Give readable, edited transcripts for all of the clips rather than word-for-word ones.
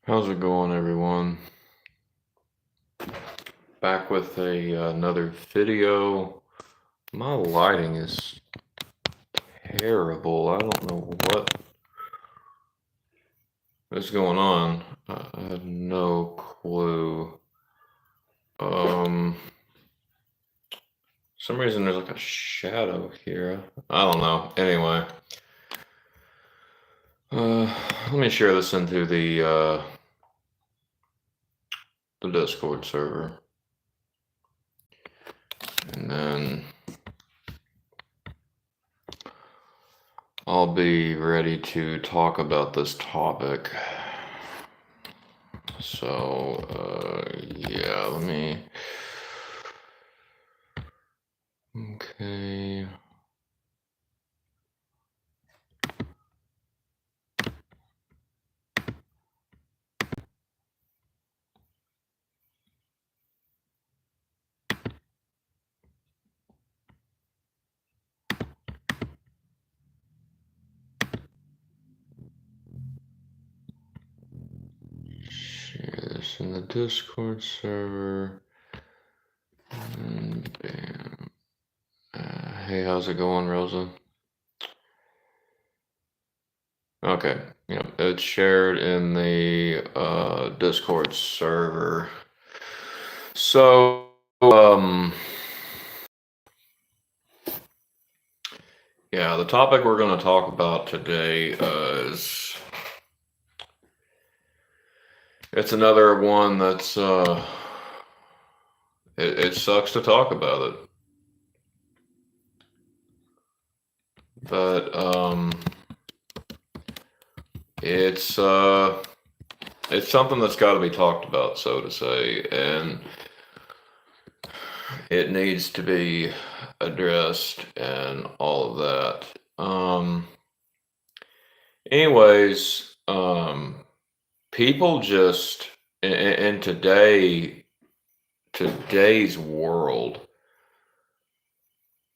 How's it going, everyone? Back with another video. My lighting is terrible. I don't know what is going on. I have no clue. Some reason there's like a shadow here. I don't know. Anyway, let me share this into the Discord server, and then I'll be ready to talk about this topic. So, yeah, let me. Okay. Share this in the Discord server. And bam. Hey, how's it going, Rosa? Okay, it's shared in the Discord server. So, yeah, the topic we're going to talk about today is it's another one that's it sucks to talk about it, but it's something that's got to be talked about, so to say, and it needs to be addressed and all of that. Anyways, people just in today's world,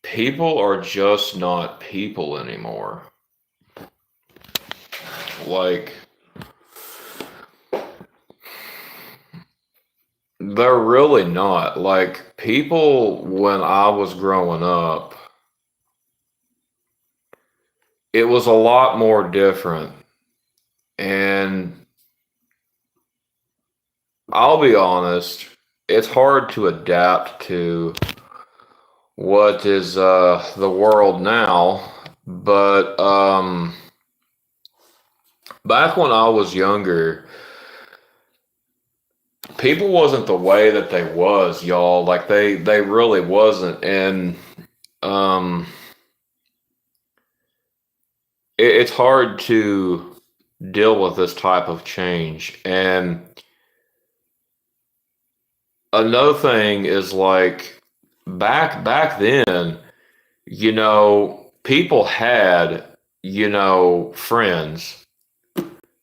people are just not people anymore. Like, they're really not. Like, people when I was growing up, it was a lot more different. And I'll be honest, it's hard to adapt to what is the world now. But back when I was younger, people wasn't the way that they was, y'all. Like they really wasn't. And um it's hard to deal with this type of change. And another thing is, like, back then, people had, friends.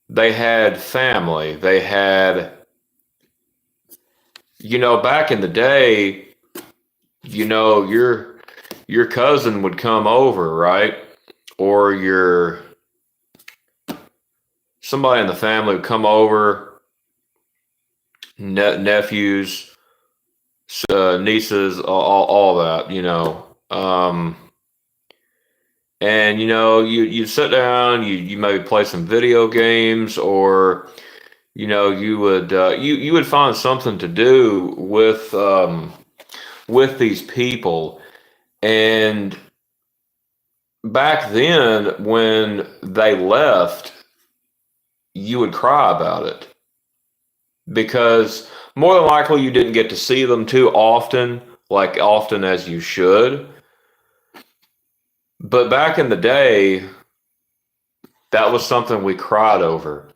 They had family. They had, back in the day, your cousin would come over, right? Or somebody in the family would come over, nephews, nieces, all that, and you sit down, you maybe play some video games, or you would find something to do with these people. And back then, when they left, you would cry about it, because more than likely you didn't get to see them too often, like often as you should. But back in the day, that was something we cried over.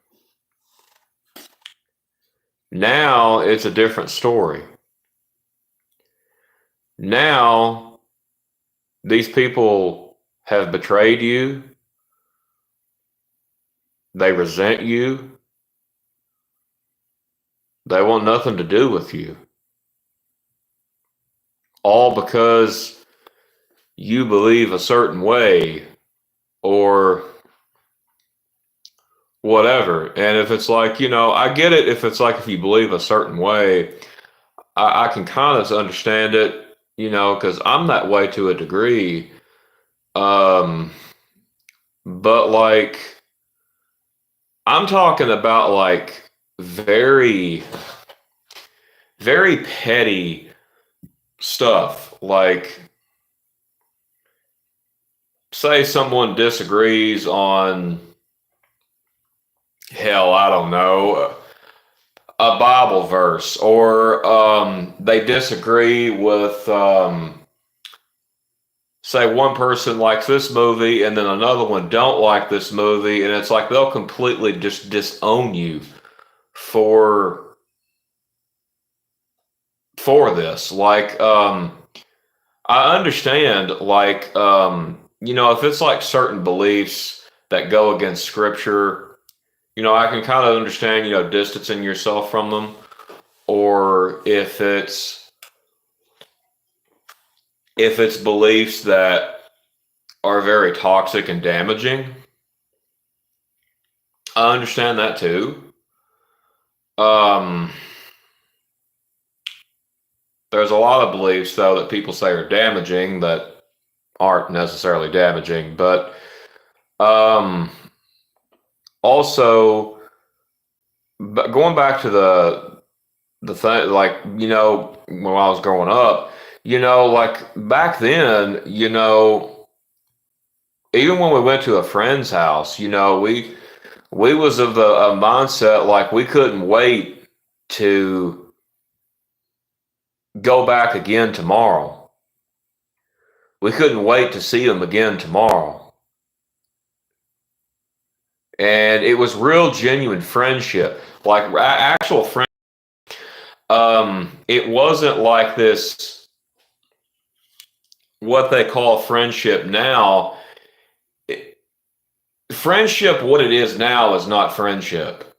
Now it's a different story. Now these people have betrayed you. They resent you. They want nothing to do with you. All because you believe a certain way, or whatever. And if it's like, I get it if it's like if you believe a certain way, I can kind of understand it, because I'm that way to a degree. Um, but like, I'm talking about like very, very petty stuff. Like, say someone disagrees on, hell, I don't know, a Bible verse, or they disagree with, say one person likes this movie and then another one don't like this movie, and it's like they'll completely just disown you for this. Like, I understand, like, if it's like certain beliefs that go against scripture, I can kind of understand, distancing yourself from them. Or if it's beliefs that are very toxic and damaging, I understand that too. Um, there's a lot of beliefs though that people say are damaging that aren't necessarily damaging, but um, also, but going back to the thing, like, when I was growing up, like back then, even when we went to a friend's house, we was of the mindset like we couldn't wait to go back again tomorrow. We couldn't wait to see them again tomorrow. And it was real genuine friendship, like actual friend. It wasn't like this, what they call friendship now. Friendship, what it is now, is not friendship.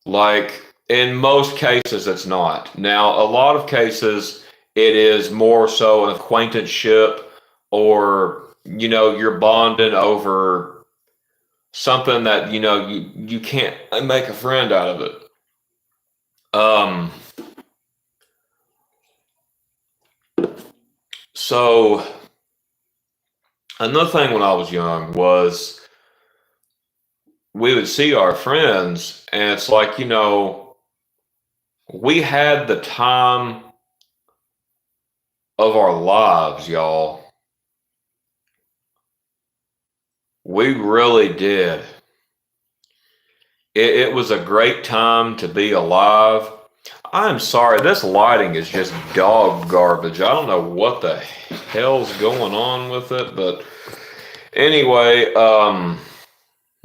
Like, in most cases, it's not. Now, a lot of cases, it is more so an acquaintanceship, or, you're bonding over something that, you can't make a friend out of it. Um, so, another thing when I was young was we would see our friends, and it's like, we had the time of our lives, y'all. We really did. It was a great time to be alive. I'm sorry, this lighting is just dog garbage. I don't know what the hell's going on with it, but anyway, well,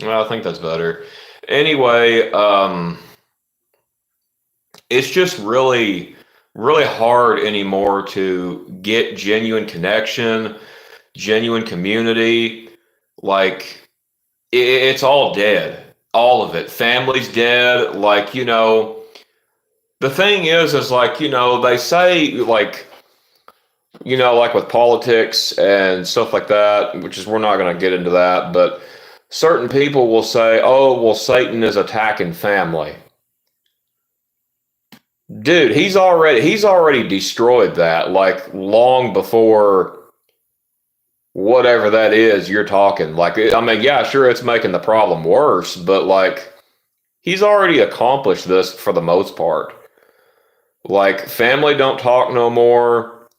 I think that's better. Anyway, it's just really, really hard anymore to get genuine connection, genuine community. Like, it's all dead. All of it. Family's dead. Like, the thing is like, they say, like, like with politics and stuff like that, which is, we're not going to get into that, but certain people will say, oh, well, Satan is attacking family. Dude, he's already destroyed that, like, long before whatever that is you're talking. Like, I mean, yeah, sure, it's making the problem worse, but like, he's already accomplished this for the most part. Like, family don't talk no more.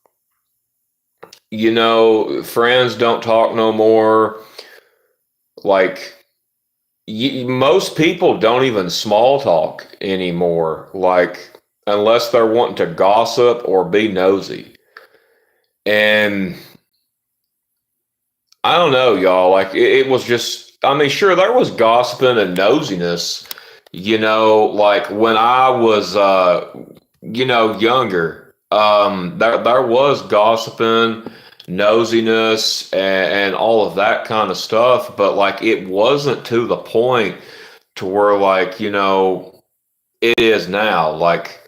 Friends don't talk no more. Like, most people don't even small talk anymore. Like, unless they're wanting to gossip or be nosy. And I don't know, y'all. Like, it was just, I mean, sure, there was gossiping and nosiness, like when I was, younger. There was gossiping, nosiness, and all of that kind of stuff, but like it wasn't to the point to where, like, it is now. Like,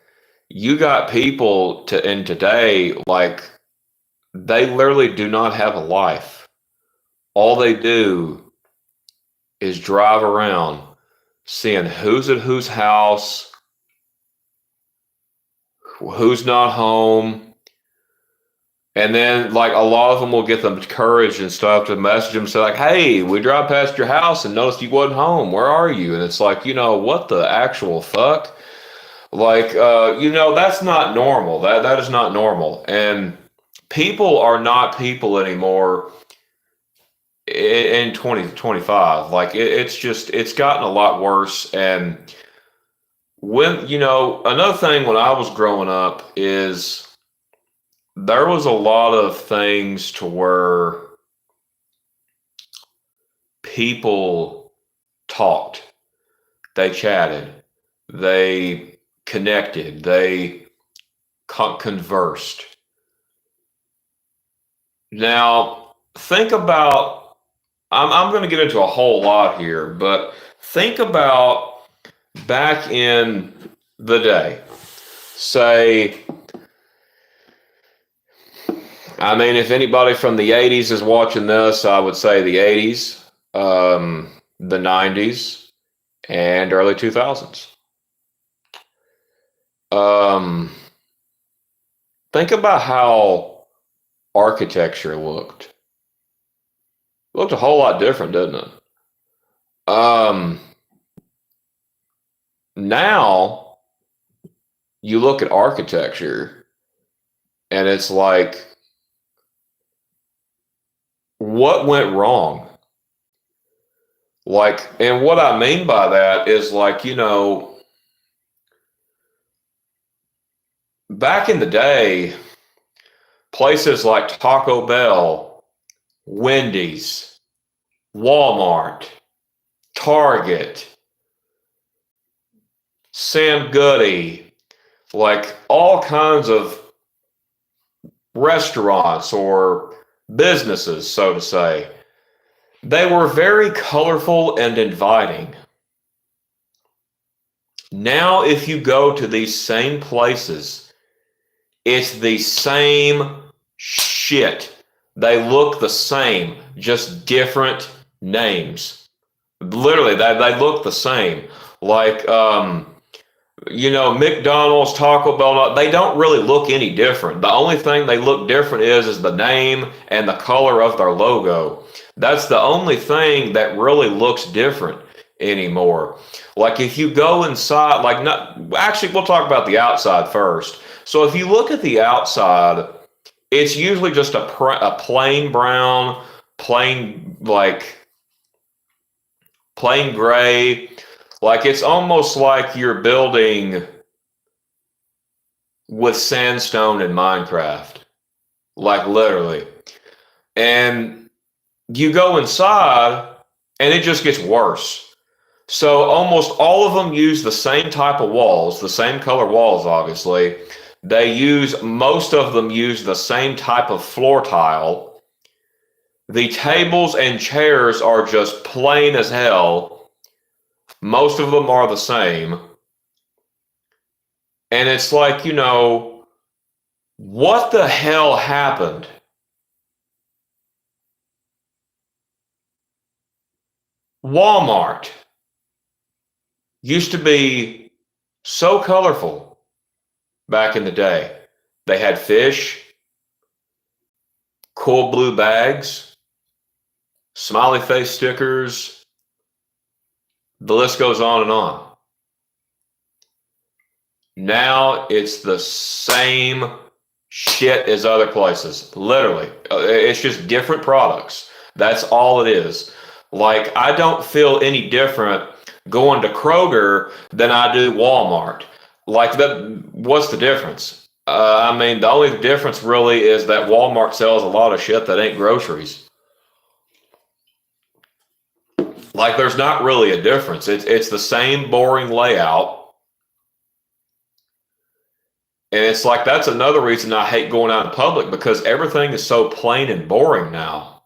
you got people in today, like, they literally do not have a life. All they do is drive around, seeing who's at whose house, who's not home. And then, like, a lot of them will get the courage and stuff to message them, say, like, hey, we drive past your house and noticed you wasn't home. Where are you? And it's like, what the actual fuck? Like, that's not normal. That is not normal. And people are not people anymore in 2025. Like, it's gotten a lot worse. And another thing when I was growing up is there was a lot of things to where people talked, they chatted, they connected, they conversed. Now, think about, I'm going to get into a whole lot here, but think about back in the day, say, I mean, if anybody from the 80s is watching this, I would say the 80s, the 90s, and early 2000s. Think about how architecture looked. It looked a whole lot different, didn't it? Now, you look at architecture, and it's like, what went wrong? Like, and what I mean by that is, like, back in the day, places like Taco Bell, Wendy's, Walmart, Target, Sam Goody, like all kinds of restaurants or businesses, so to say, they were very colorful and inviting. Now, if you go to these same places, it's the same shit. They look the same, just different names. Literally, they look the same. Like, McDonald's, Taco Bell, they don't really look any different. The only thing they look different is the name and the color of their logo. That's the only thing that really looks different anymore. Like, if you go inside, we'll talk about the outside first. So if you look at the outside, it's usually just a plain brown, plain gray. Like, it's almost like you're building with sandstone in Minecraft. Like, literally. And you go inside, and it just gets worse. So almost all of them use the same type of walls, the same color walls, obviously. Most of them use the same type of floor tile. The tables and chairs are just plain as hell. Most of them are the same. And it's like, what the hell happened? Walmart used to be so colorful back in the day. They had fish, cool blue bags, smiley face stickers. The list goes on and on. Now it's the same shit as other places. Literally. It's just different products. That's all it is. Like, I don't feel any different going to Kroger than I do Walmart. Like, what's the difference? I mean, the only difference really is that Walmart sells a lot of shit that ain't groceries. Like, there's not really a difference. It's the same boring layout. And it's like, that's another reason I hate going out in public, because everything is so plain and boring now.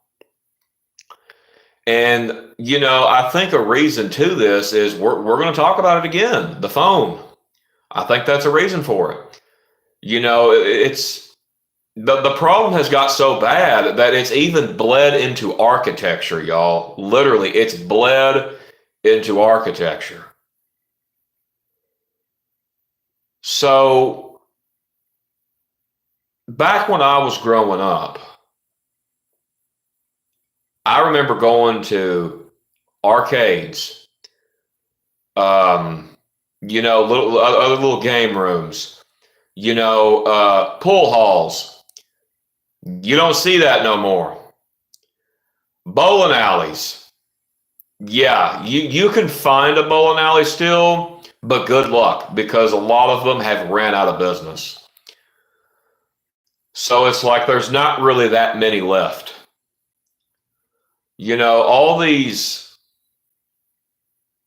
And, I think a reason to this is we're going to talk about it again, the phone. I think that's a reason for it. It's the problem has got so bad that it's even bled into architecture, y'all. Literally, it's bled into architecture. So back when I was growing up, I remember going to arcades, um, little other little game rooms, pool halls. You don't see that no more. Bowling alleys. Yeah, you can find a bowling alley still, but good luck because a lot of them have ran out of business. So it's like there's not really that many left. All these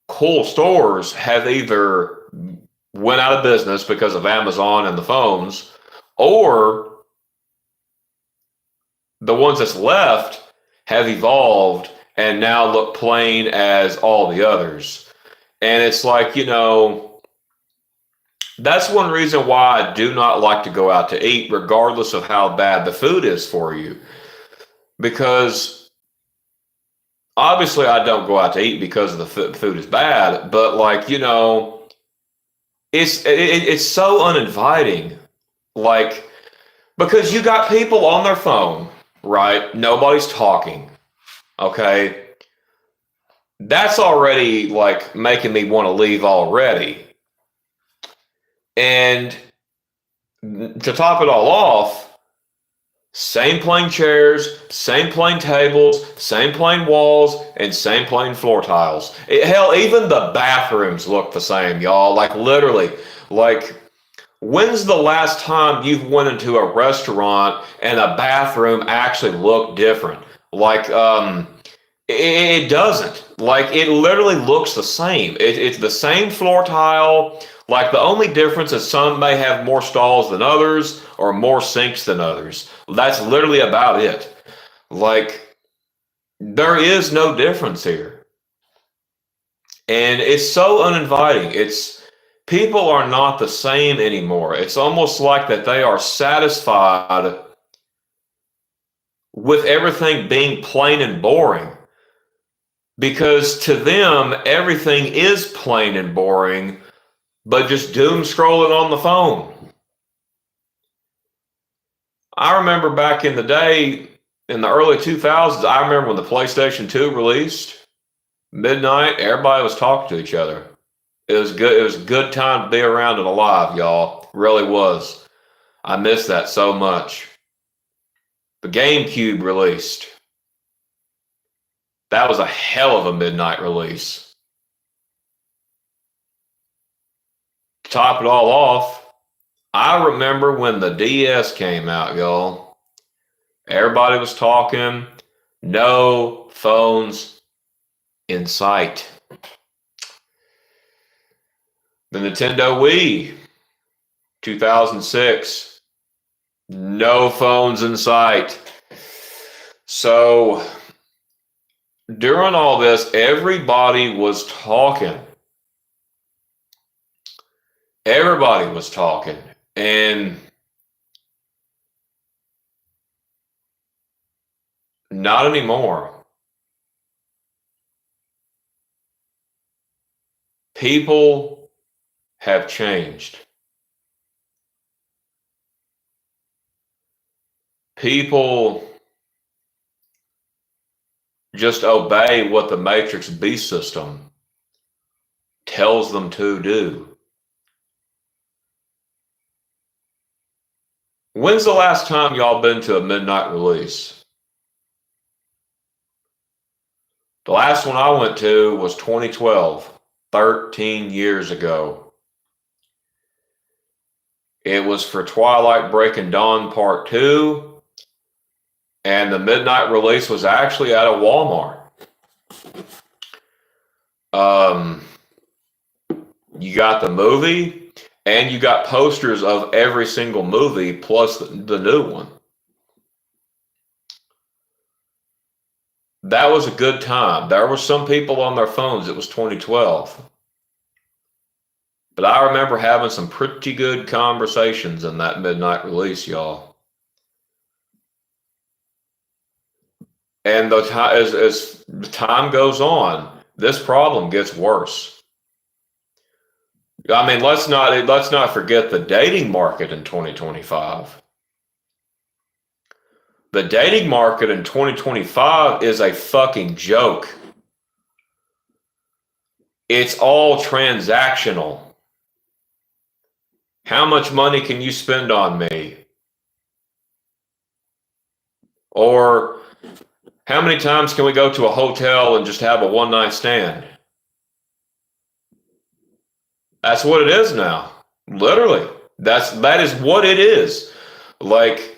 cool stores have either went out of business because of Amazon and the phones, or the ones that's left have evolved and now look plain as all the others. And it's like, that's one reason why I do not like to go out to eat, regardless of how bad the food is for you. Because obviously I don't go out to eat because the food is bad, but like, it's so uninviting. Like, because you got people on their phone, right? Nobody's talking. Okay. That's already like making me want to leave already. And to top it all off, same plain chairs, same plain tables, same plain walls, and same plain floor tiles. Hell, even the bathrooms look the same, y'all. Like literally, like when's the last time you've went into a restaurant and a bathroom actually looked different? Like, it doesn't. Like, it literally looks the same. It's the same floor tile. Like, the only difference is some may have more stalls than others or more sinks than others. That's literally about it. Like, there is no difference here. And it's so uninviting. People are not the same anymore. It's almost like that they are satisfied with everything being plain and boring. Because to them, everything is plain and boring, but just doom scrolling on the phone. I remember back in the day, in the early 2000s, I remember when the PlayStation 2 released, midnight, everybody was talking to each other. It was good. It was a good time to be around and alive, y'all. It really was. I miss that so much. The GameCube released. That was a hell of a midnight release. To top it all off, I remember when the DS came out, y'all. Everybody was talking. No phones in sight. The Nintendo Wii, 2006. No phones in sight. So during all this, everybody was talking. Everybody was talking. And not anymore. People have changed. People just obey what the Matrix beast system tells them to do. When's the last time y'all been to a midnight release? The last one I went to was 2012, 13 years ago. It was for Twilight Breaking Dawn Part 2, and the midnight release was actually at a Walmart. You got the movie, and you got posters of every single movie plus the new one. That was a good time. There were some people on their phones. It was 2012. But I remember having some pretty good conversations in that midnight release, y'all. And as the time goes on, this problem gets worse. I mean, let's not forget the dating market in 2025. The dating market in 2025 is a fucking joke. It's all transactional. How much money can you spend on me? Or how many times can we go to a hotel and just have a one-night stand? That's what it is now. Literally. That is what it is. Like,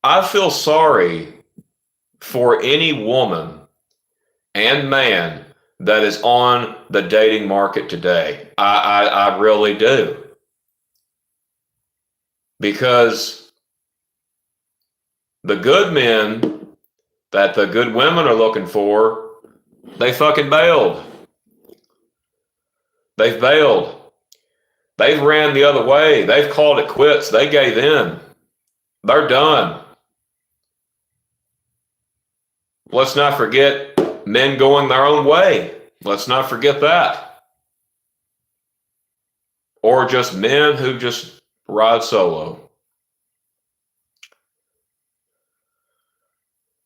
I feel sorry for any woman and man that is on the dating market today. I really do. Because the good men that the good women are looking for, they fucking bailed. They've bailed. They've ran the other way. They've called it quits. They gave in. They're done. Let's not forget men going their own way. Let's not forget that. Or just men who just ride solo.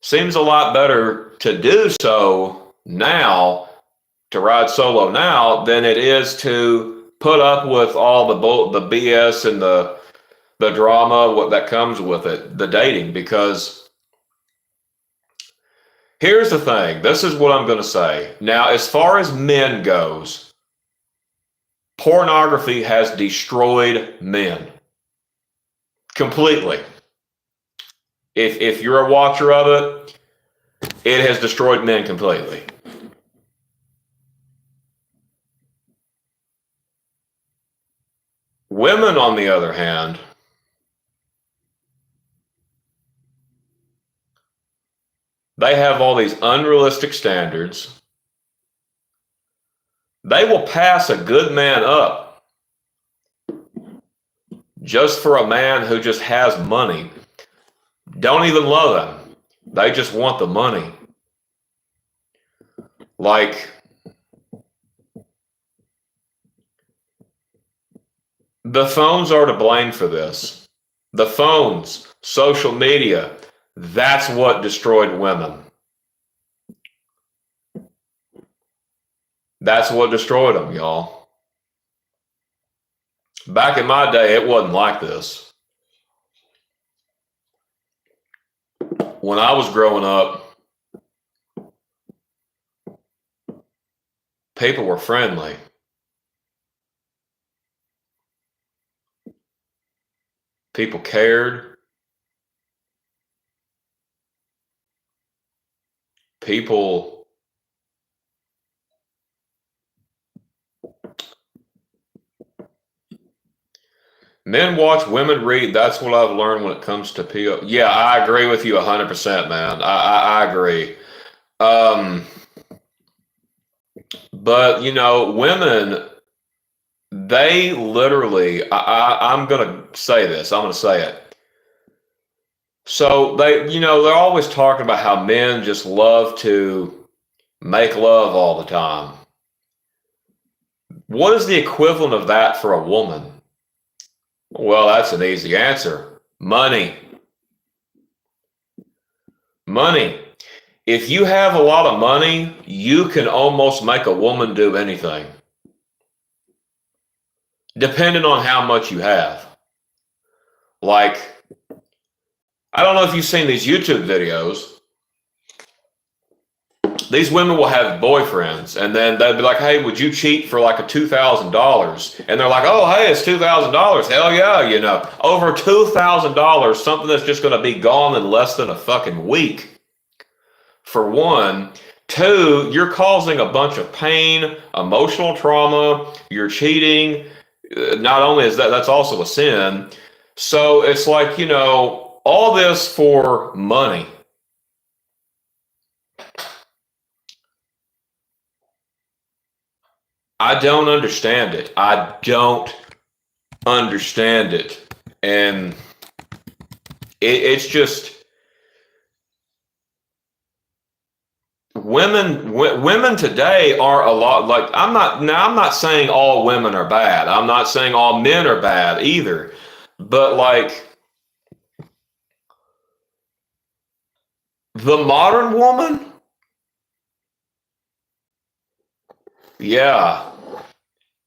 Seems a lot better to do so now, to ride solo now, than it is to put up with all the BS and the drama, what that comes with it, the dating. Because here's the thing, this is what I'm going to say. Now, as far as men goes, pornography has destroyed men completely. If you're a watcher of it, it has destroyed men completely. Women, on the other hand, they have all these unrealistic standards. They will pass a good man up just for a man who just has money. Don't even love him. They just want the money. Like, the phones are to blame for this. The phones, social media, that's what destroyed women. That's what destroyed them, y'all. Back in my day, it wasn't like this. When I was growing up, people were friendly. People cared. People Men watch, women read. That's what I've learned when it comes to PO. Yeah, I agree with you 100%, man. I agree. Um, but women, they literally. I'm gonna say this. I'm gonna say it. So they're always talking about how men just love to make love all the time. What is the equivalent of that for a woman? Well, that's an easy answer. Money. Money. If you have a lot of money, you can almost make a woman do anything, depending on how much you have. Like, I don't know if you've seen these YouTube videos. These women will have boyfriends, and then they'll be like, hey, would you cheat for like a $2,000? And they're like, oh, hey, it's $2,000. Hell yeah, over $2,000, something that's just going to be gone in less than a fucking week. For one. Two, you're causing a bunch of pain, emotional trauma, you're cheating. Not only is that's also a sin. So it's like, all this for money. I don't understand it. I don't understand it. And it's just, women today are a lot like I'm not saying all women are bad. I'm not saying all men are bad either. But like the modern woman, yeah,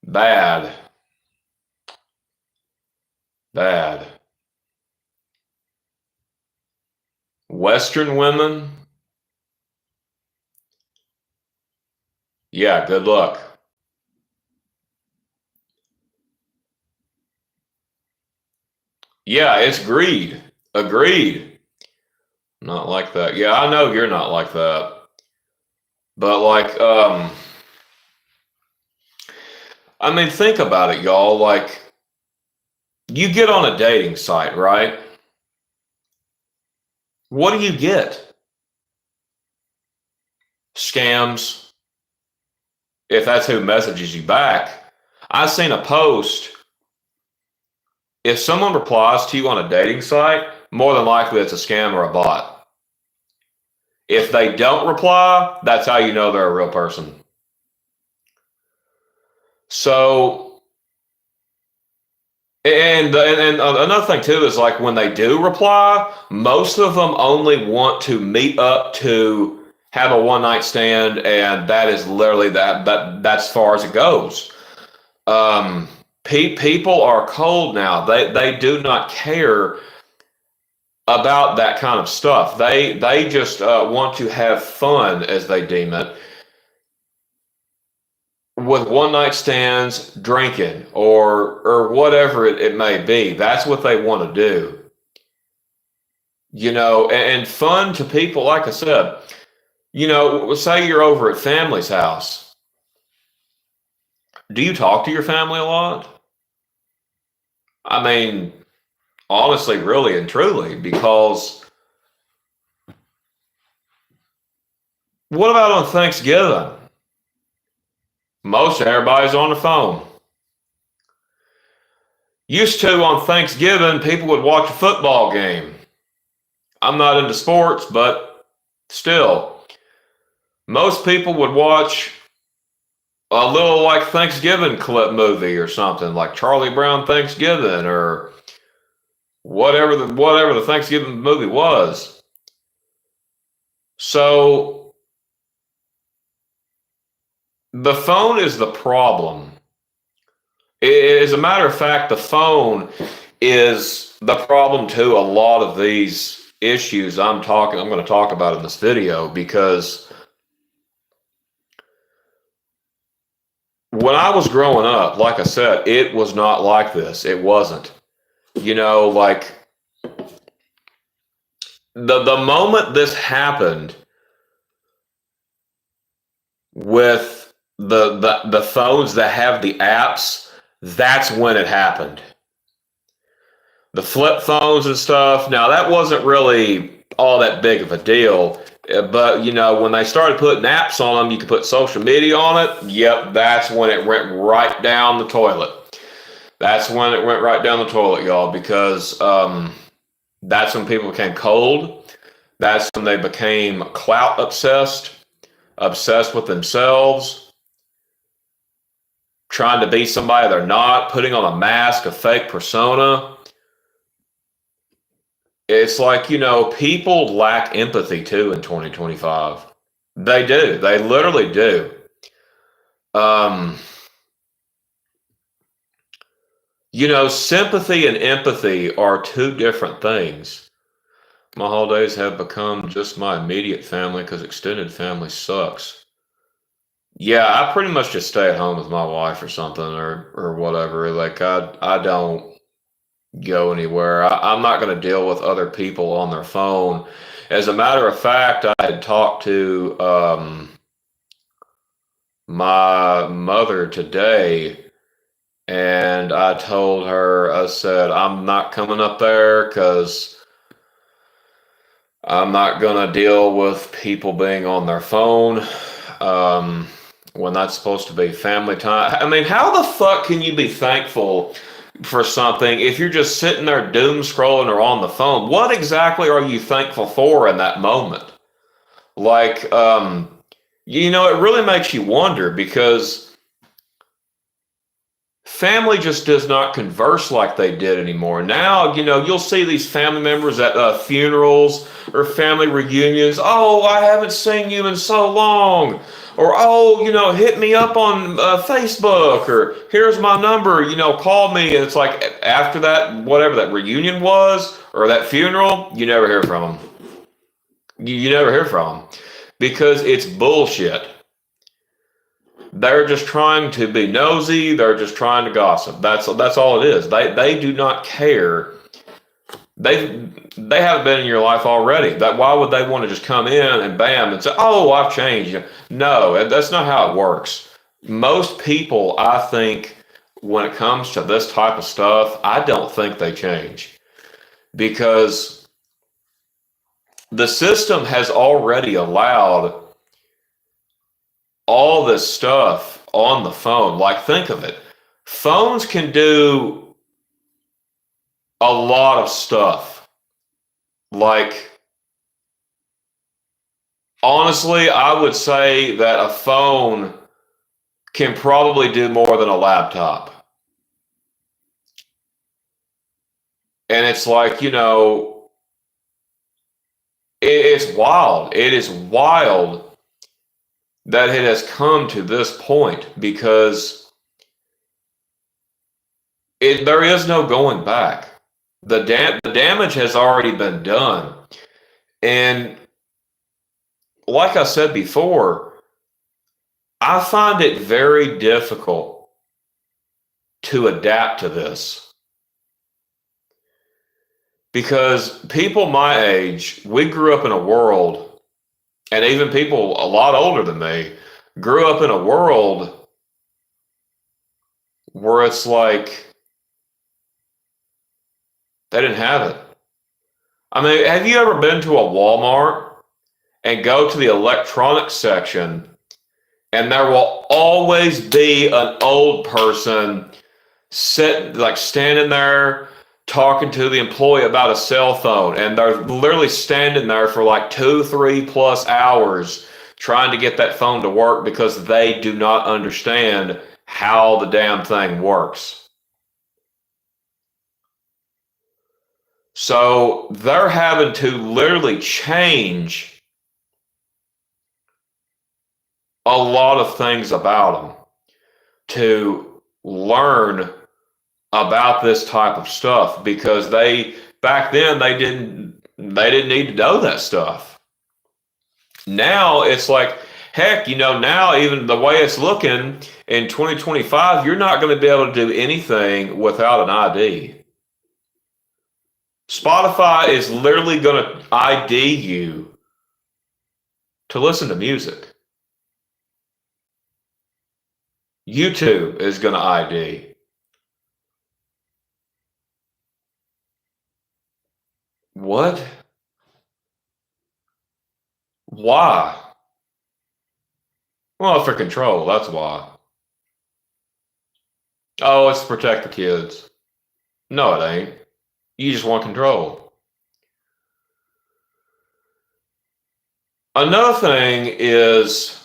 bad, bad. Western women, yeah, good luck. Yeah, it's greed. Agreed. Not like that. Yeah, I know you're not like that. But like, I mean, think about it, y'all. Like, you get on a dating site, right? What do you get? Scams, if that's who messages you back. I seen a post. If someone replies to you on a dating site, more than likely it's a scam or a bot. If they don't reply, that's how you know they're a real person. So, and another thing too is like when they do reply, most of them only want to meet up to have a one night stand, and that is literally that's as far as it goes. Um, People are cold now. They do not care about that kind of stuff. They just want to have fun, as they deem it, with one night stands, drinking, or whatever it may be. That's what they want to do. You know, and fun to people, like I said, you know, say you're over at family's house. Do you talk to your family a lot? I mean, honestly, really and truly, because what about on Thanksgiving? Most everybody's on the phone. Used to on Thanksgiving, people would watch a football game. I'm not into sports, but still, most people would watch a little like Thanksgiving clip movie or something like Charlie Brown Thanksgiving or whatever the Thanksgiving movie was. So the phone is the problem. As a matter of fact, the phone is the problem to a lot of these issues I'm going to talk about in this video, because when I was growing up, like I said, it was not like this. It wasn't. You know, like the moment this happened with the phones that have the apps, that's when it happened. The flip phones and stuff. Now that wasn't really all that big of a deal, but you know, when they started putting apps on them, you could put social media on it. Yep, that's when it went right down the toilet. That's when it went right down the toilet, y'all, because that's when people became cold. That's when they became clout obsessed, obsessed with themselves, trying to be somebody they're not, putting on a mask, a fake persona. It's like, you know, people lack empathy too in 2025. They do. They literally do. Um, you know, sympathy and empathy are two different things. My holidays have become just my immediate family because extended family sucks. Yeah, I pretty much just stay at home with my wife or something, or whatever. Like I don't go anywhere. I'm not going to deal with other people on their phone. As a matter of fact, I had talked to my mother today, and I told her, I said, I'm not coming up there because I'm not going to deal with people being on their phone when that's supposed to be family time. I mean, how the fuck can you be thankful for something if you're just sitting there doom scrolling or on the phone? What exactly are you thankful for in that moment? Like, You know, it really makes you wonder because family just does not converse like they did anymore. Now, you know, you'll see these family members at funerals or family reunions. Oh, I haven't seen you in so long. Or, oh, you know, hit me up on Facebook, or here's my number, you know, call me. And it's like after that, whatever that reunion was or that funeral, you never hear from them. You never hear from them because it's bullshit. They're just trying to be nosy. They're just trying to gossip. That's all it is. They do not care. They haven't been in your life already. That why would they want to just come in and bam and say, "Oh, I've changed"? No, that's not how it works. Most people, I think, when it comes to this type of stuff, I don't think they change because the system has already allowed all this stuff on the phone. Like, think of it. Phones can do a lot of stuff. Like, honestly, I would say that a phone can probably do more than a laptop. And it's like, you know, it's wild. It is wild that it has come to this point because there is no going back. The damage has already been done. And like I said before, I find it very difficult to adapt to this because people my age, we grew up in a world, and even people a lot older than me grew up in a world where it's like they didn't have it. I mean, have you ever been to a Walmart and go to the electronics section and there will always be an old person standing there talking to the employee about a cell phone, and they're literally standing there for like 2, 3+ hours trying to get that phone to work because they do not understand how the damn thing works. So they're having to literally change a lot of things about them to learn about this type of stuff because back then they didn't need to know that stuff. Now it's like, heck, you know, now even the way it's looking in 2025, you're not going to be able to do anything without an ID. Spotify is literally going to ID you to listen to music. YouTube is going to ID. What? Why? Well, for control, that's why. Oh, it's to protect the kids. No, it ain't. You just want control. Another thing is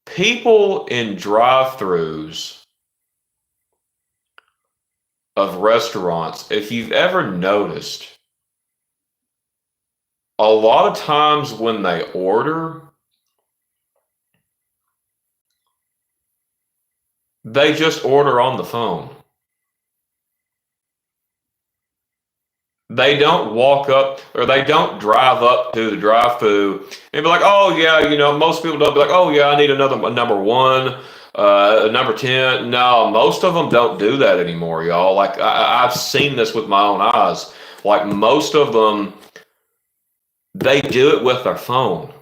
people in drive-throughs of restaurants, if you've ever noticed, a lot of times when they order, they just order on the phone. They don't walk up or they don't drive up to the drive-through and be like, oh, yeah, you know, most people don't be like, oh, yeah, I need a number one, a number 10. No, most of them don't do that anymore, y'all. Like, I've seen this with my own eyes. Like, most of them, they do it with their phone.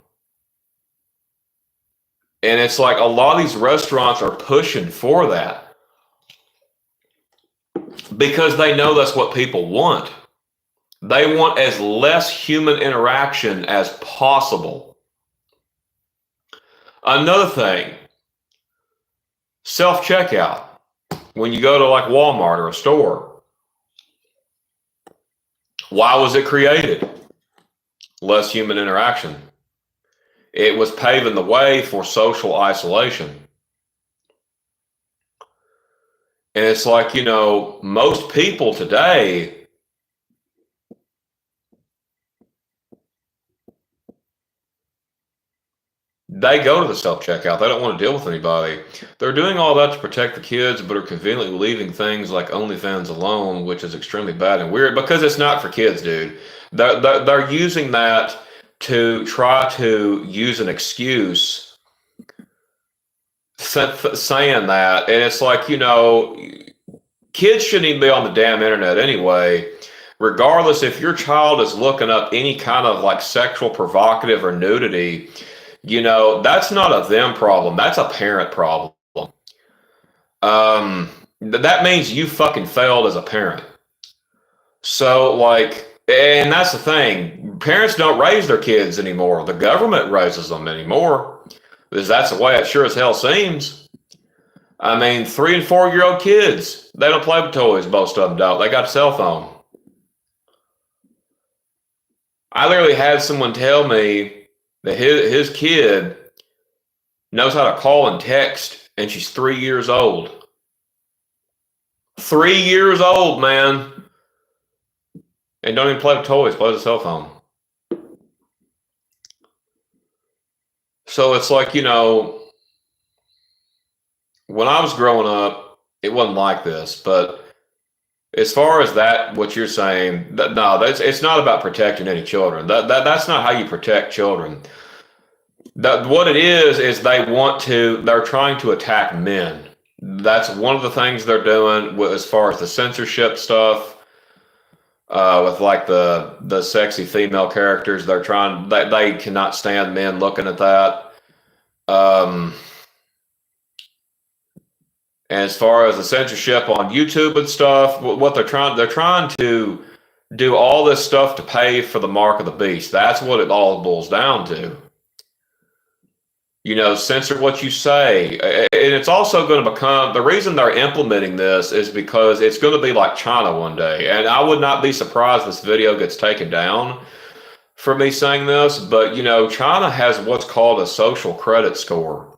And it's like a lot of these restaurants are pushing for that because they know that's what people want. They want as less human interaction as possible. Another thing, self-checkout. When you go to like Walmart or a store, why was it created? less human interaction. It was paving the way for social isolation. And it's like, most people today, they go to the self-checkout. They don't want to deal with anybody. They're doing all that to protect the kids, but are conveniently leaving things like OnlyFans alone, which is extremely bad and weird because it's not for kids, dude. They're using that to try to use an excuse saying that. And it's like, kids shouldn't even be on the damn internet anyway. Regardless if your child is looking up any kind of like sexual provocative or nudity, that's not a them problem. That's a parent problem. That means you fucking failed as a parent. So, like, and that's the thing. Parents don't raise their kids anymore. The government raises them anymore. Because that's the way it sure as hell seems. I mean, 3 and 4-year-old kids, they don't play with toys. Most of them don't. They got a cell phone. I literally had someone tell me that his kid knows how to call and text, and she's 3 years old. 3 years old, man. And don't even play with toys, play with a cell phone. So it's like, when I was growing up, it wasn't like this. But as far as that, what you're saying, no, it's not about protecting any children. That's not how you protect children. What it is they're trying to attack men. That's one of the things they're doing as far as the censorship stuff. With like the sexy female characters, they cannot stand men looking at that. And as far as the censorship on YouTube and stuff, what they're trying to do all this stuff to pay for the mark of the beast. That's what it all boils down to. Censor what you say. And it's also going to become, the reason they're implementing this is because it's going to be like China one day. And I would not be surprised this video gets taken down for me saying this, but China has what's called a social credit score.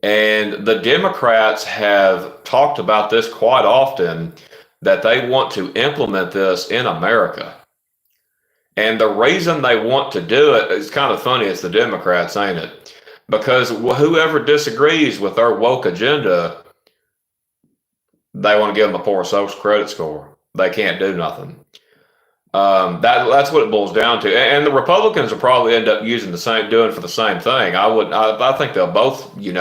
And the Democrats have talked about this quite often, that they want to implement this in America. And the reason they want to do it is kind of funny. It's the Democrats, ain't it? Because whoever disagrees with their woke agenda, they want to give them a poor social credit score. They can't do nothing. That's what it boils down to. And the Republicans will probably end up doing for the same thing. I think they'll both, be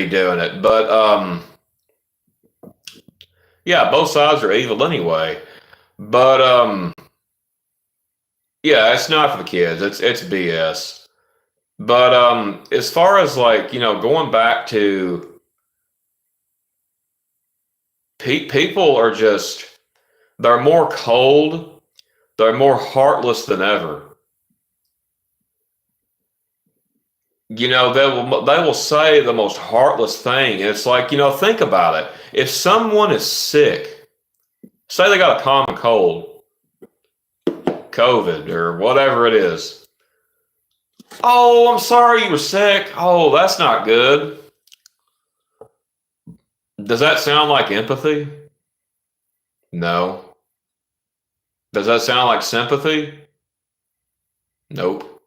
doing it. But yeah, both sides are evil anyway. But yeah, it's not for the kids. It's BS. But as far as like, going back to people are just, they're more cold, they're more heartless than ever. They will say the most heartless thing. And it's like, think about it. If someone is sick, say they got a common cold, COVID, or whatever it is. Oh, I'm sorry you were sick. Oh, that's not good. Does that sound like empathy? No. Does that sound like sympathy? Nope.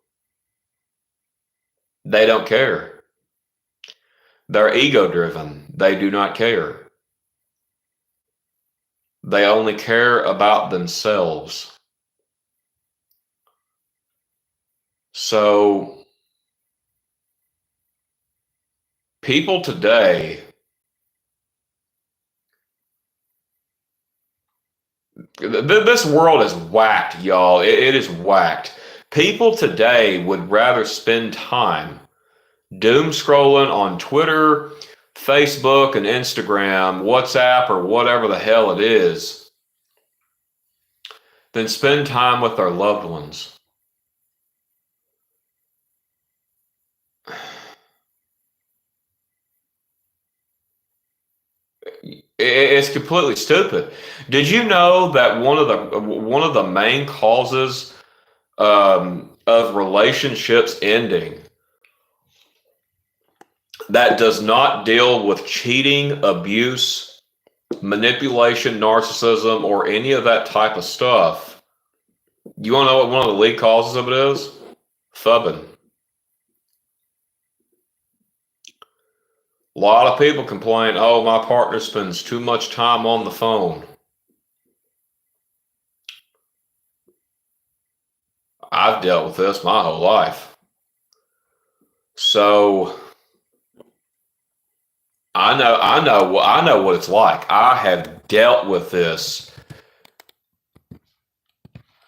They don't care. They're ego-driven. They do not care. They only care about themselves. So, people today, this world is whacked, y'all. It is whacked. People today would rather spend time doom scrolling on Twitter, Facebook, and Instagram, WhatsApp, or whatever the hell it is, than spend time with their loved ones. It's completely stupid. Did you know that one of the main causes of relationships ending that does not deal with cheating, abuse, manipulation, narcissism, or any of that type of stuff. You want to know what one of the lead causes of it is? Fubbing. A lot of people complain, oh, my partner spends too much time on the phone. I've dealt with this my whole life. So I know what it's like. I have dealt with this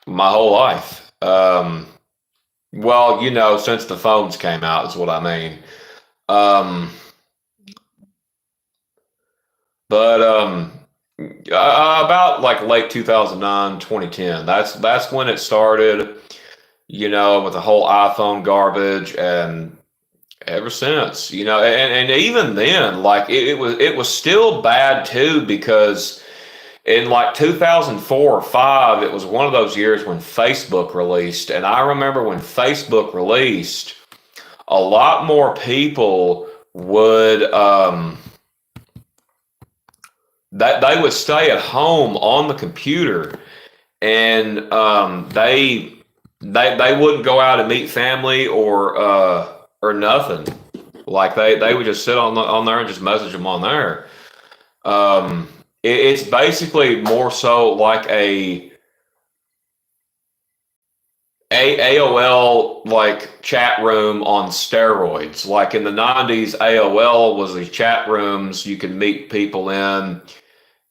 my whole life. Well, since the phones came out is what I mean. But about like late 2009, 2010, that's when it started, with the whole iPhone garbage, and ever since, and even then, like it was still bad too, because in like 2004 or 5, it was one of those years when Facebook released, and I remember when Facebook released, a lot more people would that they would stay at home on the computer, and they wouldn't go out and meet family or nothing. Like they would just sit on there and just message them on there. It's basically more so like a AOL like chat room on steroids. Like in the 90s, AOL was these chat rooms you could meet people in,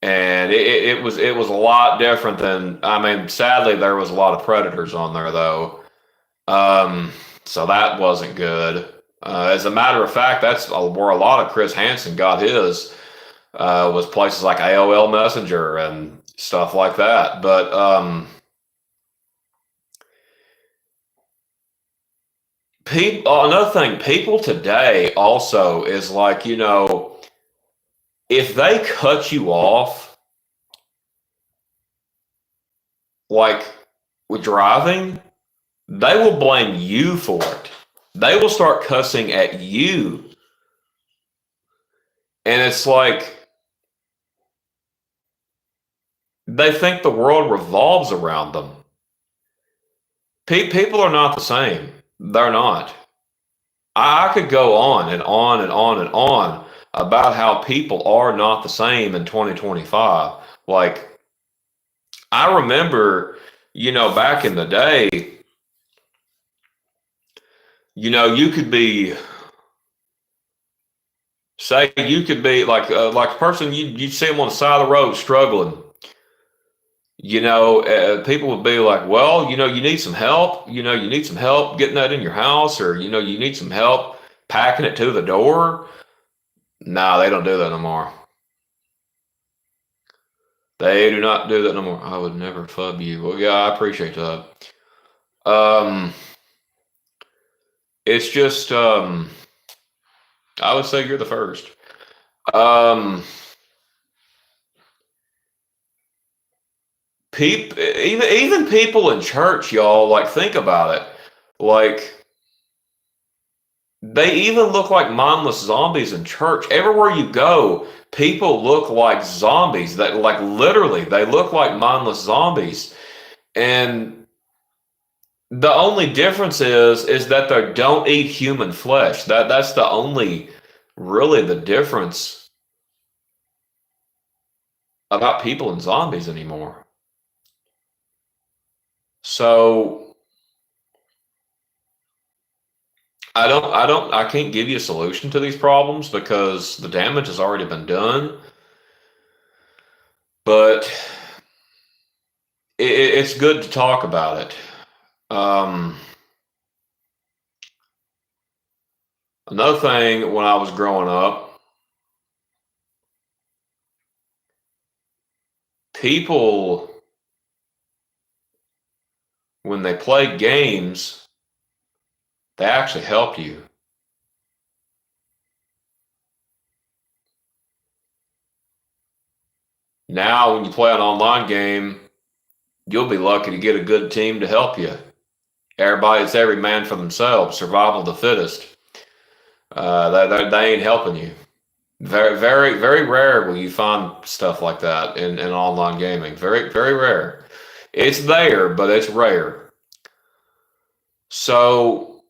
and it was a lot different than, I mean, sadly there was a lot of predators on there though. So that wasn't good. As a matter of fact, that's where a lot of Chris Hansen got his, was places like AOL Messenger and stuff like that. But another thing, people today also is like, if they cut you off, like with driving, they will blame you for it. They will start cussing at you. And it's like they think the world revolves around them. People are not the same. They're not. I could go on and on and on and on about how people are not the same in 2025. Like, I remember, back in the day, you could be, say, you could be like a person, you'd see them on the side of the road struggling. People would be like, well, you need some help. You need some help getting that in your house, or, you need some help packing it to the door. No, they don't do that no more. They do not do that no more. I would never fub you. Well, yeah, I appreciate that. Um, it's just, I would say you're the first. Um, even people in church, y'all, like, think about it. Like, they even look like mindless zombies in church. Everywhere you go, people look like zombies. That, like, literally, they look like mindless zombies. And the only difference is that they don't eat human flesh. That's the only, really, the difference about people and zombies anymore. So I can't give you a solution to these problems because the damage has already been done. But it's good to talk about it. Another thing, when I was growing up, people, when they play games, they actually help you. Now, when you play an online game, you'll be lucky to get a good team to help you. It's every man for themselves, survival of the fittest. They ain't helping you. Very, very, very rare will you find stuff like that in online gaming. Very, very rare. It's there, but it's rare. So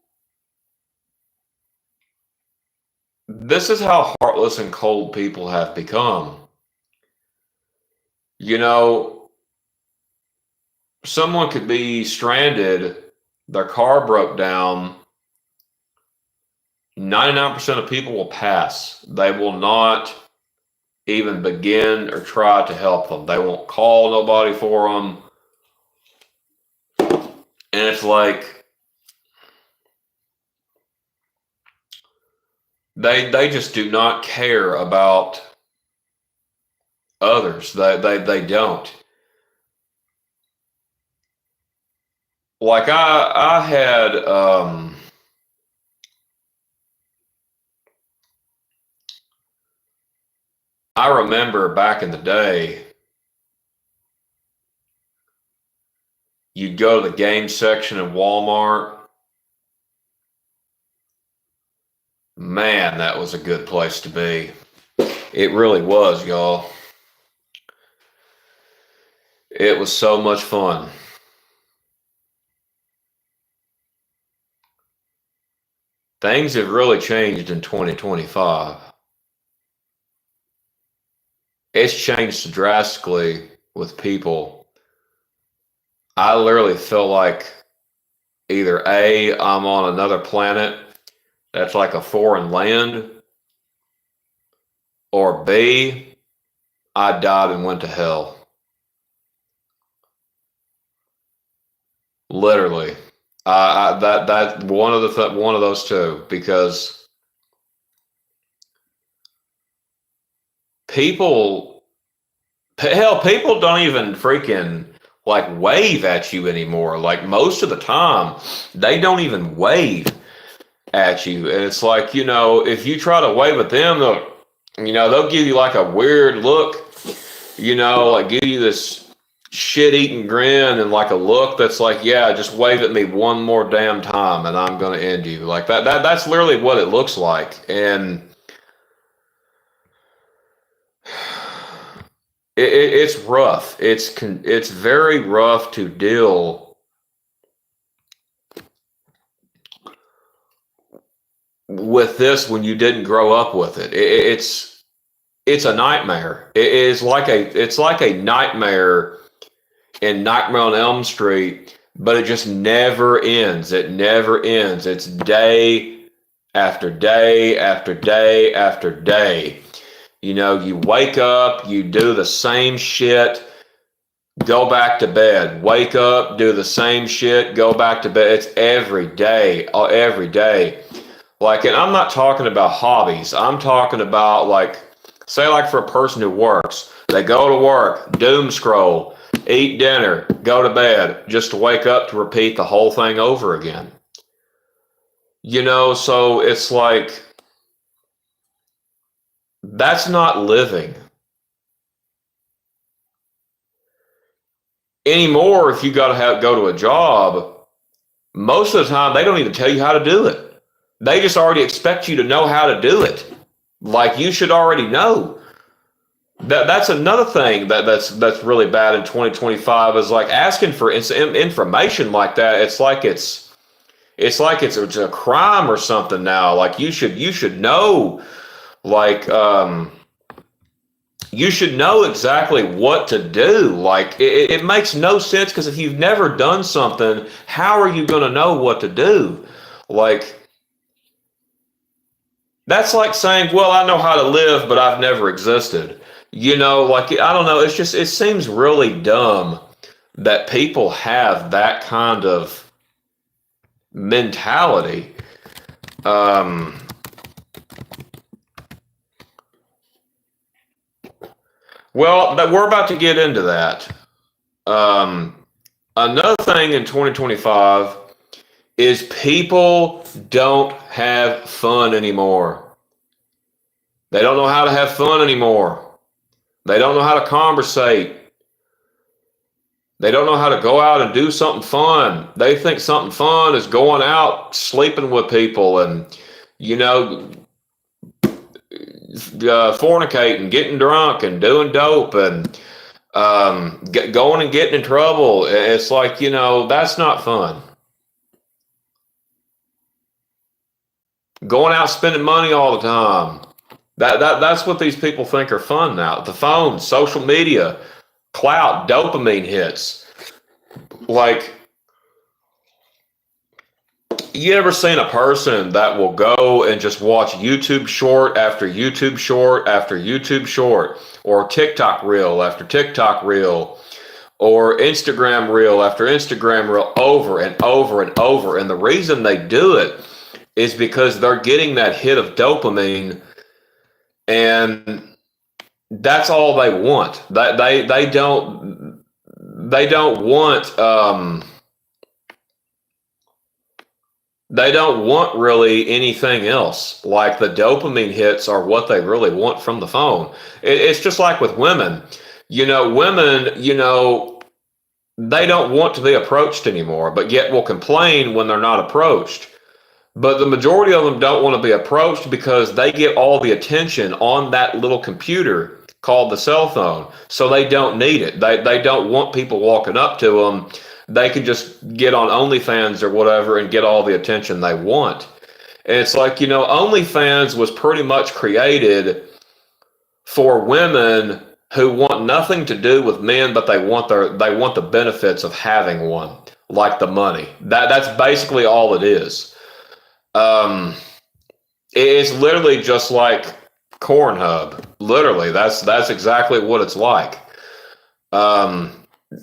this is how heartless and cold people have become. You know, someone could be stranded, their car broke down. 99% of people will pass. They will not even begin or try to help them. They won't call nobody for them. And it's like they just do not care about others. They don't. Like I had I remember back in the day, you'd go to the game section in Walmart. Man, that was a good place to be. It really was, y'all. It was so much fun. Things have really changed in 2025. It's changed drastically with people. I literally feel like either A, I'm on another planet that's like a foreign land, or B, I died and went to hell. Literally. That one of those two, because people, hell, people don't even freaking like wave at you anymore. Like most of the time, they don't even wave at you. And it's like, if you try to wave at them, they'll give you like a weird look, like give you this shit-eating grin and like a look that's like, yeah, just wave at me one more damn time and I'm gonna end you. Like that's literally what it looks like. And it's rough. It's very rough to deal with this when you didn't grow up with it. It's a nightmare. It's like a nightmare in Nightmare on Elm Street, but it just never ends. It never ends. It's day after day after day after day. You wake up, you do the same shit, go back to bed. Wake up, do the same shit, go back to bed. It's every day, every day. Like, and I'm not talking about hobbies. I'm talking about say for a person who works, they go to work, doom scroll, eat dinner, go to bed, just to wake up to repeat the whole thing over again. So it's like, that's not living. Anymore, if you got to go to a job, most of the time they don't even tell you how to do it. They just already expect you to know how to do it. Like you should already know. That's another thing that's really bad in 2025 is like asking for information like that. It's like it's a crime or something now. Like you should know, like you should know exactly what to do. Like it makes no sense, because if you've never done something, how are you going to know what to do? Like that's like saying, well, I know how to live, but I've never existed. Like, I don't know. It seems really dumb that people have that kind of mentality. Well, we're about to get into that. Another thing in 2025 is people don't have fun anymore. They don't know how to have fun anymore. They don't know how to conversate. They don't know how to go out and do something fun. They think something fun is going out, sleeping with people, and, you know, fornicating, getting drunk, and doing dope, and going and getting in trouble. It's like, that's not fun. Going out spending money all the time. That's what these people think are fun now. The phone, social media, clout, dopamine hits. Like, you ever seen a person that will go and just watch YouTube short after YouTube short after YouTube short, or TikTok reel after TikTok reel, or Instagram reel after Instagram reel, over and over and over? And the reason they do it is because they're getting that hit of dopamine, and that's all they want. They don't want they don't want really anything else. Like, the dopamine hits are what they really want from the phone. It's just like with women. Women, they don't want to be approached anymore, but yet will complain when they're not approached. But the majority of them don't want to be approached because they get all the attention on that little computer called the cell phone. So they don't need it. They don't want people walking up to them. They can just get on OnlyFans or whatever and get all the attention they want. And it's like, OnlyFans was pretty much created for women who want nothing to do with men, but they want the benefits of having one, like the money. That's basically all it is. It's literally just like Cornhub. Literally, that's exactly what it's like.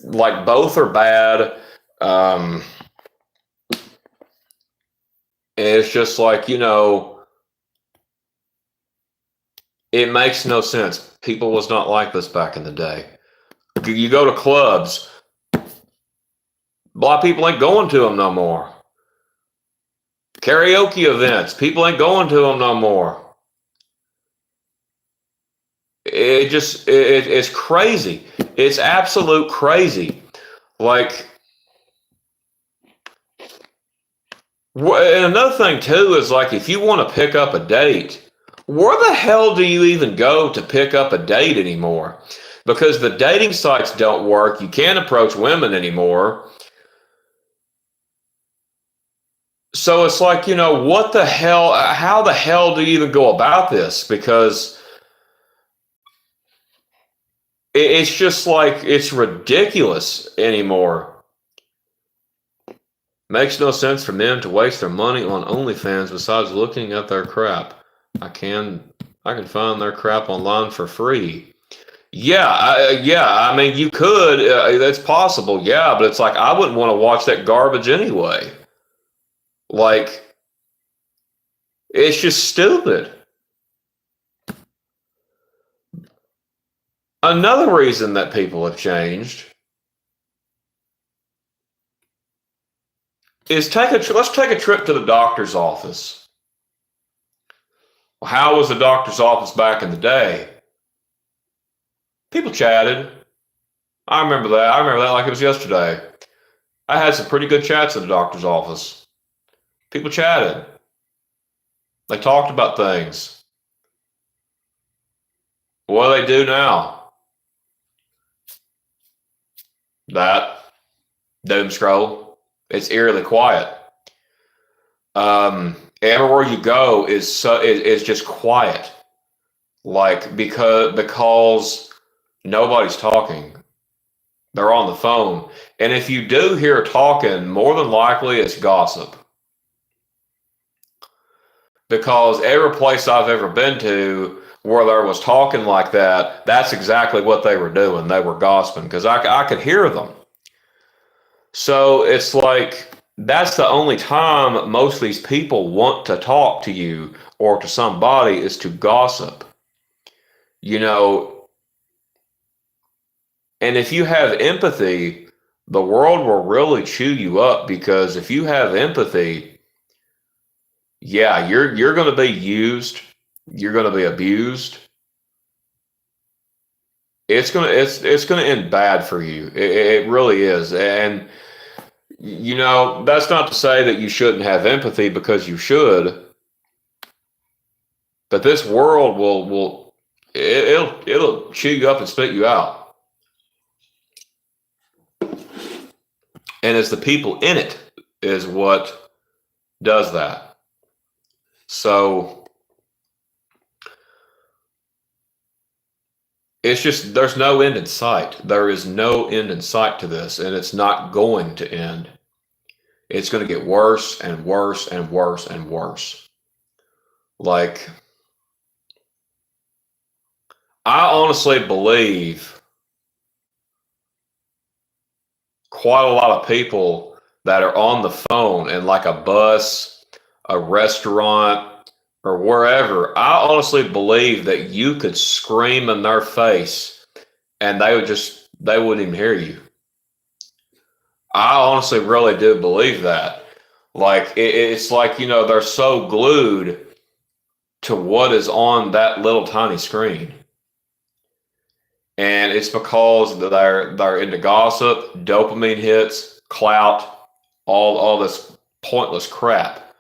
Like, both are bad. It's just like, it makes no sense. People was not like this back in the day. You go to clubs, a lot of people ain't going to them no more. Karaoke events, people ain't going to them no more. It's crazy. It's absolute crazy. Like, and another thing too is, like, if you want to pick up a date, where the hell do you even go to pick up a date anymore? Because the dating sites don't work. You can't approach women anymore. So it's like, what the hell? How the hell do you even go about this? Because it's just like, it's ridiculous anymore. Makes no sense for men to waste their money on OnlyFans besides looking at their crap. I can find their crap online for free. Yeah, I mean, you could. That's possible. Yeah, but it's like, I wouldn't want to watch that garbage anyway. Like, it's just stupid. Another reason that people have changed is let's take a trip to the doctor's office. Well, how was the doctor's office back in the day? People chatted. I remember that. I remember that like it was yesterday. I had some pretty good chats at the doctor's office. People chatted. They talked about things. What do they do now? That. Doom scroll. It's eerily quiet. Everywhere you go is just quiet. Like, because nobody's talking. They're on the phone. And if you do hear talking, more than likely it's gossip. Because every place I've ever been to where there was talking like that, that's exactly what they were doing. They were gossiping, because I could hear them. So it's like, that's the only time most of these people want to talk to you or to somebody, is to gossip. And if you have empathy, the world will really chew you up, because if you have empathy, yeah, you're going to be used, you're going to be abused, it's gonna end bad for you. It really is. And that's not to say that you shouldn't have empathy, because you should. But this world it'll chew you up and spit you out. And it's the people in it is what does that. So it's just, there's no end in sight. There is no end in sight to this, and it's not going to end. It's going to get worse and worse and worse and worse. Like, I honestly believe quite a lot of people that are on the phone in like a bus, a restaurant, or wherever, I honestly believe that you could scream in their face and they wouldn't even hear you. I honestly really do believe that. Like, it's like, they're so glued to what is on that little tiny screen. And it's because they're into gossip, dopamine hits, clout, all this pointless crap.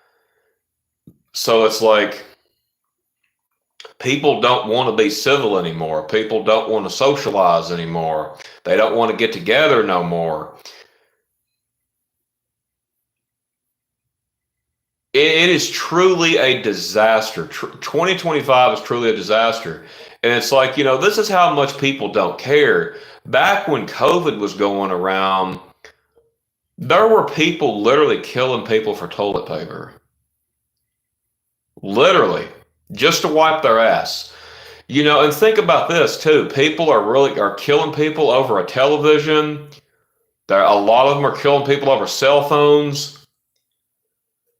So it's like, people don't want to be civil anymore. People don't want to socialize anymore. They don't want to get together no more. It is truly a disaster. 2025 is truly a disaster. And it's like, this is how much people don't care. Back when COVID was going around, there were people literally killing people for toilet paper. Literally, just to wipe their ass. And think about this too. People are killing people over a television. A lot of them are killing people over cell phones.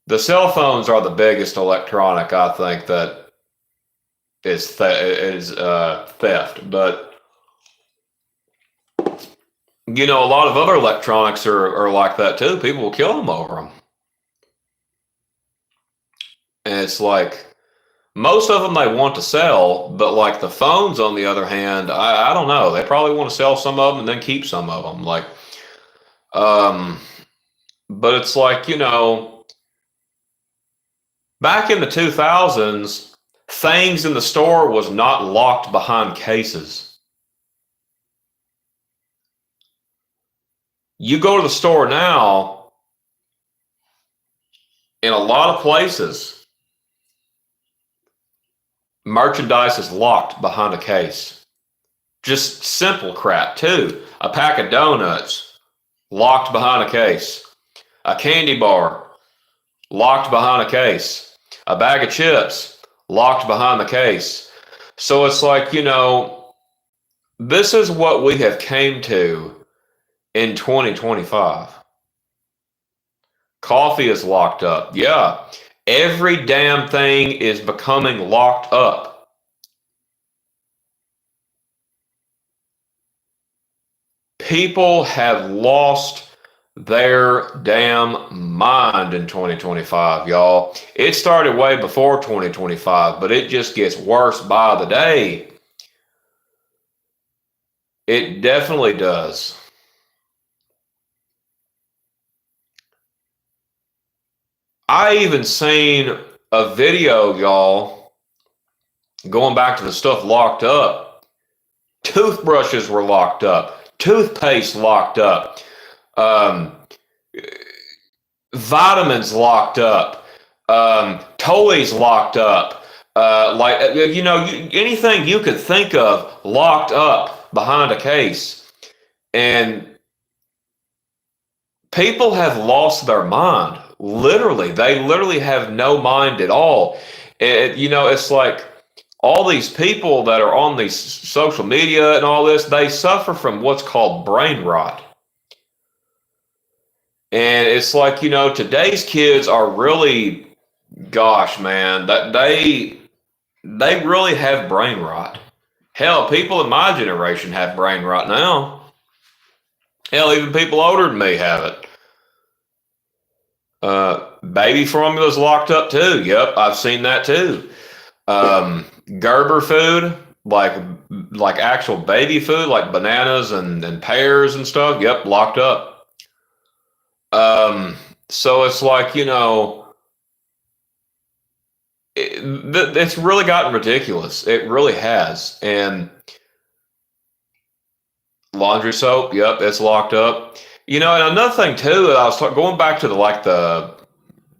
The cell phones are the biggest electronic, I think, that is theft. But a lot of other electronics are like that too. People will kill them over them. And it's like, most of them they want to sell, but like the phones, on the other hand, I don't know. They probably want to sell some of them and then keep some of them. Like, but it's like, back in the 2000s, things in the store was not locked behind cases. You go to the store now, in a lot of places, merchandise is locked behind a case. Just simple crap too. A pack of donuts, locked behind a case. A candy bar, locked behind a case. A bag of chips, locked behind the case. So it's like, this is what we have came to in 2025. Coffee is locked up. Yeah, every damn thing is becoming locked up. People have lost their damn mind in 2025, y'all. It started way before 2025, but it just gets worse by the day. It definitely does. I even seen a video, y'all, going back to the stuff locked up. Toothbrushes were locked up. Toothpaste locked up. Vitamins locked up. Toys locked up. Anything you could think of locked up behind a case. And people have lost their mind. Literally, they literally have no mind at all. It's like all these people that are on these social media and all this, they suffer from what's called brain rot. And it's like, today's kids are really, gosh, man, that they really have brain rot. Hell, people in my generation have brain rot now. Hell, even people older than me have it. Baby formula's locked up too. Yep, I've seen that too. Gerber food like actual baby food, like bananas and pears and stuff. Yep, locked up. So it's like, it's really gotten ridiculous. It really has. And laundry soap, yep, it's locked up. And another thing too, I was going back to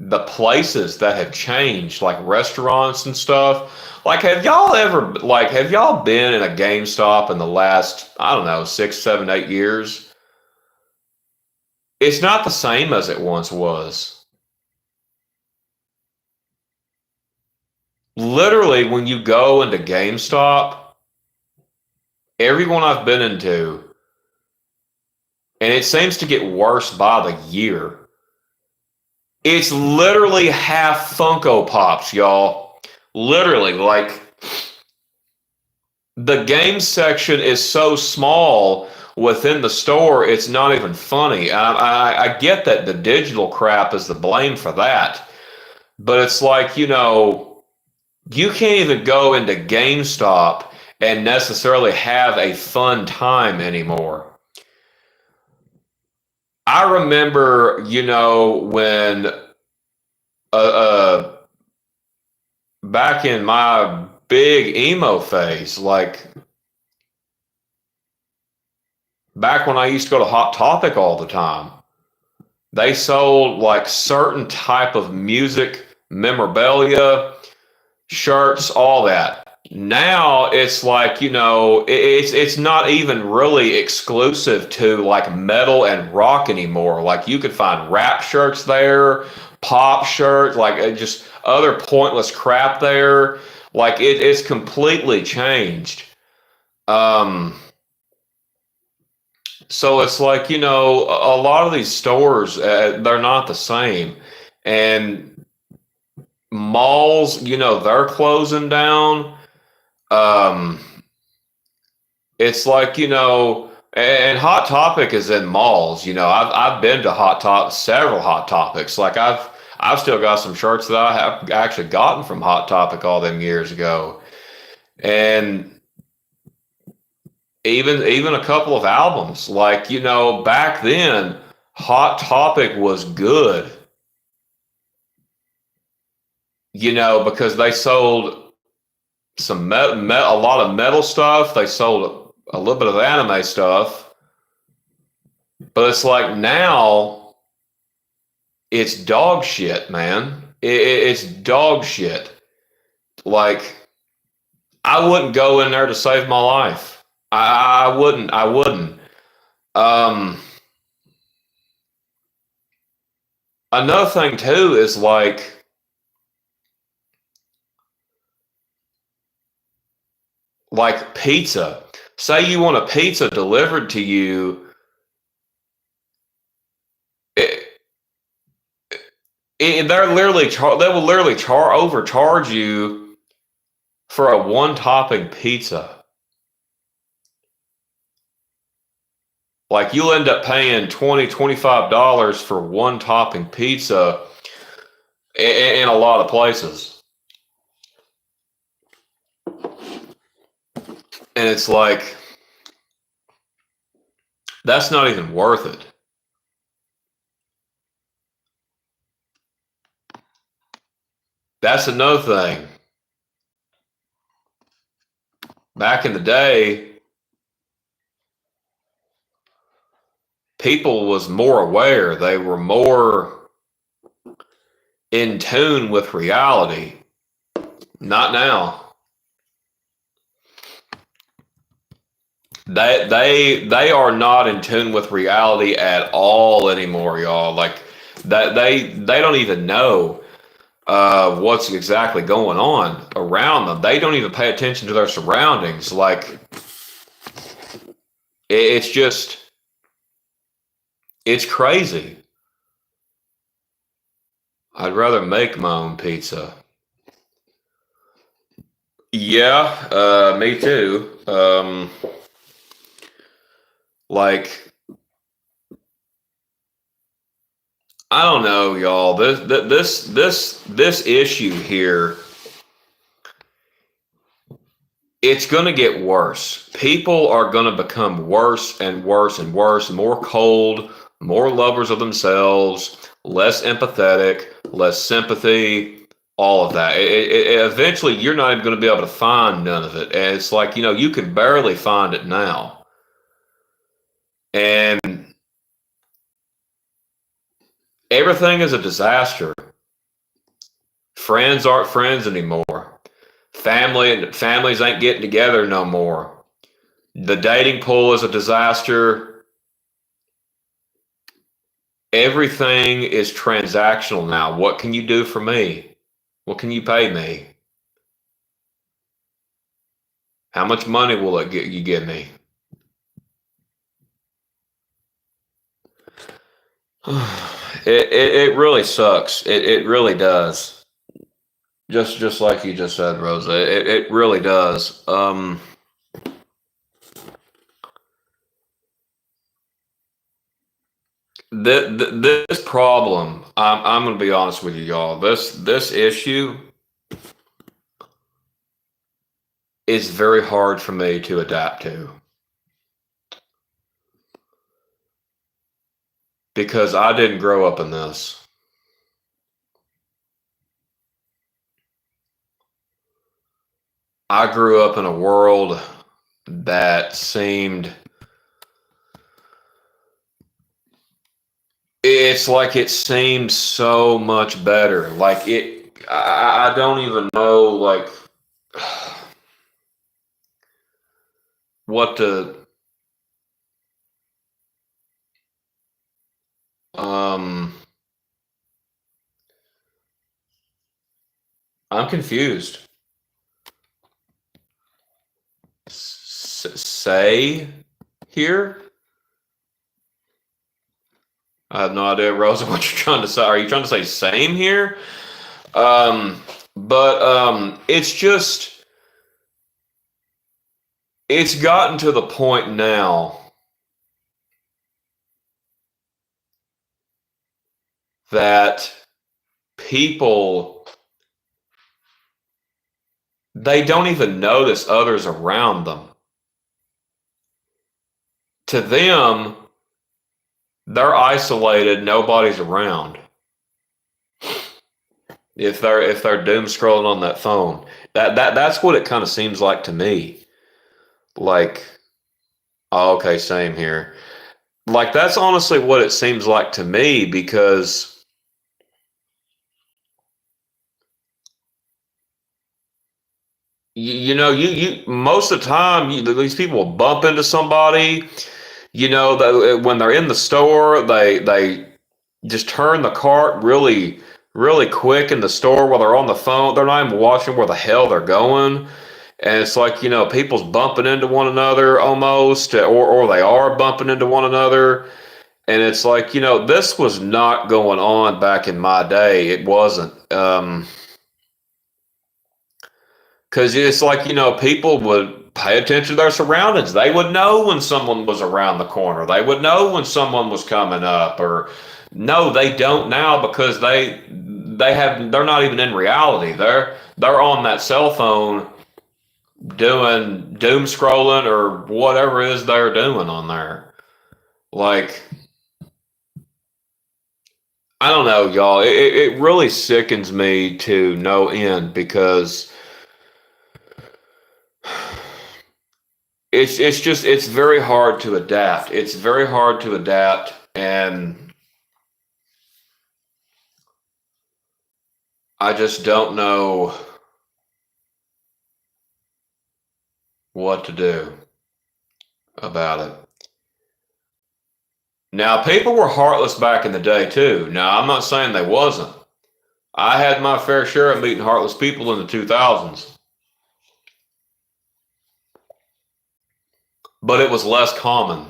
the places that have changed, like restaurants and stuff. Like, have y'all been in a GameStop in the last, I don't know, 6, 7, 8 years? It's not the same as it once was. Literally, when you go into GameStop, everyone I've been into, and it seems to get worse by the year, it's literally half Funko Pops, y'all. Literally, like, the game section is so small within the store, it's not even funny. I get that the digital crap is the blame for that, but it's like, you can't even go into GameStop and necessarily have a fun time anymore. I remember, when uh, back in my big emo phase, like back when I used to go to Hot Topic all the time, they sold like certain type of music memorabilia, shirts, all that. Now it's like, it's not even really exclusive to like metal and rock anymore. Like you could find rap shirts there, pop shirts, like just other pointless crap there. Like it's completely changed. Um, so it's like, a lot of these stores, they're not the same. And malls, they're closing down. Um, it's like, and Hot Topic is in malls. I've been to several Hot Topics. Like I've still got some shirts that I have actually gotten from Hot Topic all them years ago. And even a couple of albums. Like, back then, Hot Topic was good, because they sold a lot of metal stuff. They sold a little bit of anime stuff. But it's like now it's dog shit, man. It's dog shit. Like, I wouldn't go in there to save my life. I wouldn't. I wouldn't. Um, Another thing too is like pizza. Say you want a pizza delivered to you, it, they will literally overcharge you for a one topping pizza. Like you'll end up paying $25 for one topping pizza in a lot of places. And it's like, that's not even worth it. That's another thing. Back in the day, people was more aware. They were more in tune with reality. Not now. They are not in tune with reality at all anymore, y'all. Like that they don't even know what's exactly going on around them. They don't even pay attention to their surroundings. Like it's just it's crazy. I'd rather make my own pizza. Yeah, me too. Like I don't know, y'all. This issue here it's going to get worse. People are going to become worse and worse and worse, more cold, more lovers of themselves, less empathetic, less sympathy, all of that. Eventually, you're not even going to be able to find none of it. And it's like, you can barely find it now. And everything is a disaster. Friends aren't friends anymore. Families ain't getting together no more. The dating pool is a disaster. Everything is transactional now. What can you do for me? What can you pay me? How much money will it get you give me? It really sucks. It really does. Just like you just said, Rosa. It really does. This problem, I'm going to be honest with you, y'all. This issue is very hard for me to adapt to because I didn't grow up in this. I grew up in a world that seemed, it's like it seemed so much better. Like I don't even know like what to, um, I'm confused. Say here? I have no idea, Rosa, what you're trying to say. Are you trying to say same here? But it's just, it's gotten to the point now that people, they don't even notice others around them. To them, they're isolated, nobody's around. If they're doom scrolling on that phone. That's what it kind of seems like to me. Like, oh, okay, same here. Like that's honestly what it seems like to me because you most of the time these people will bump into somebody. When they're in the store, they just turn the cart really quick in the store while they're on the phone. They're not even watching where the hell they're going. And it's like, people's bumping into one another almost, or they are bumping into one another. And it's like, this was not going on back in my day. It wasn't. Because it's like, people would pay attention to their surroundings. They would know when someone was around the corner. They would know when someone was coming up. Or no, they don't now because they're not even in reality. They're on that cell phone doing doom scrolling or whatever it is they're doing on there. Like, I don't know, y'all. It really sickens me to no end because it's very hard to adapt. It's very hard to adapt, and I just don't know what to do about it. Now, people were heartless back in the day too. Now, I'm not saying they wasn't. I had my fair share of meeting heartless people in the 2000s, but it was less common.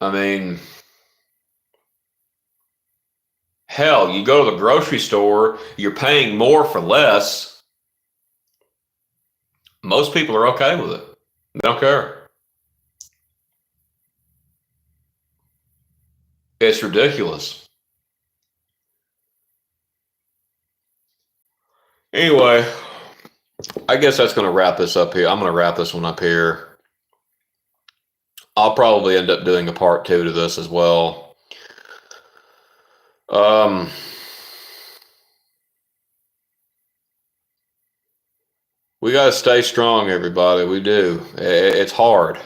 I mean, hell, you go to the grocery store, you're paying more for less. Most people are okay with it. They don't care. It's ridiculous. Anyway, I guess that's going to wrap this up here. I'm going to wrap this one up here. I'll probably end up doing a part 2 to this as well. We got to stay strong, everybody. We do. It's hard.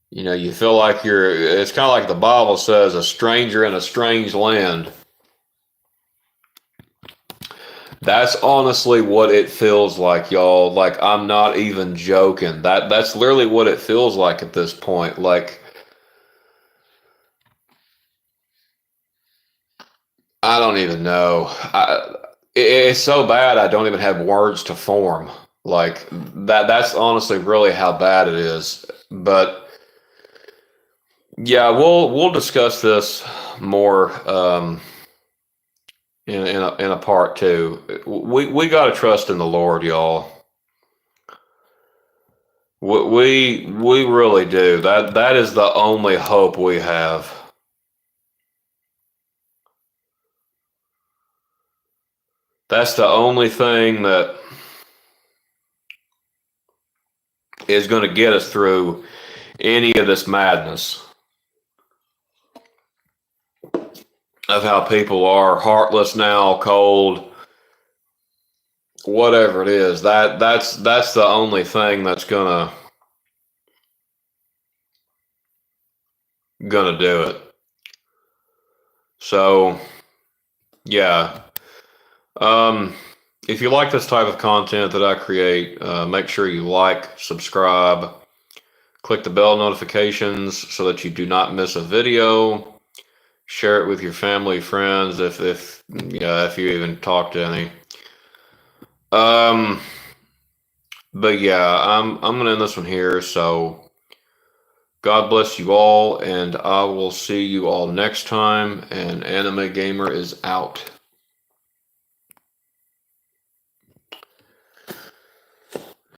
You know, you feel like it's kind of like the Bible says, a stranger in a strange land. That's honestly what it feels like, y'all. Like, I'm not even joking. That's literally what it feels like at this point. Like, I don't even know. It's so bad I don't even have words to form. Like that's honestly really how bad it is. But yeah, we'll discuss this more in a part 2. We got to trust in the Lord, y'all. We really do. That is the only hope we have. That's the only thing that is going to get us through any of this madness of how people are heartless now, cold, whatever it is. That's the only thing that's gonna do it. So yeah. Um, if you like this type of content that I create, make sure you like, subscribe, click the bell notifications so that you do not miss a video. Share it with your family, friends, if yeah, if you even talk to any. But yeah, I'm gonna end this one here. So God bless you all, and I will see you all next time. And Anime Gamer is out.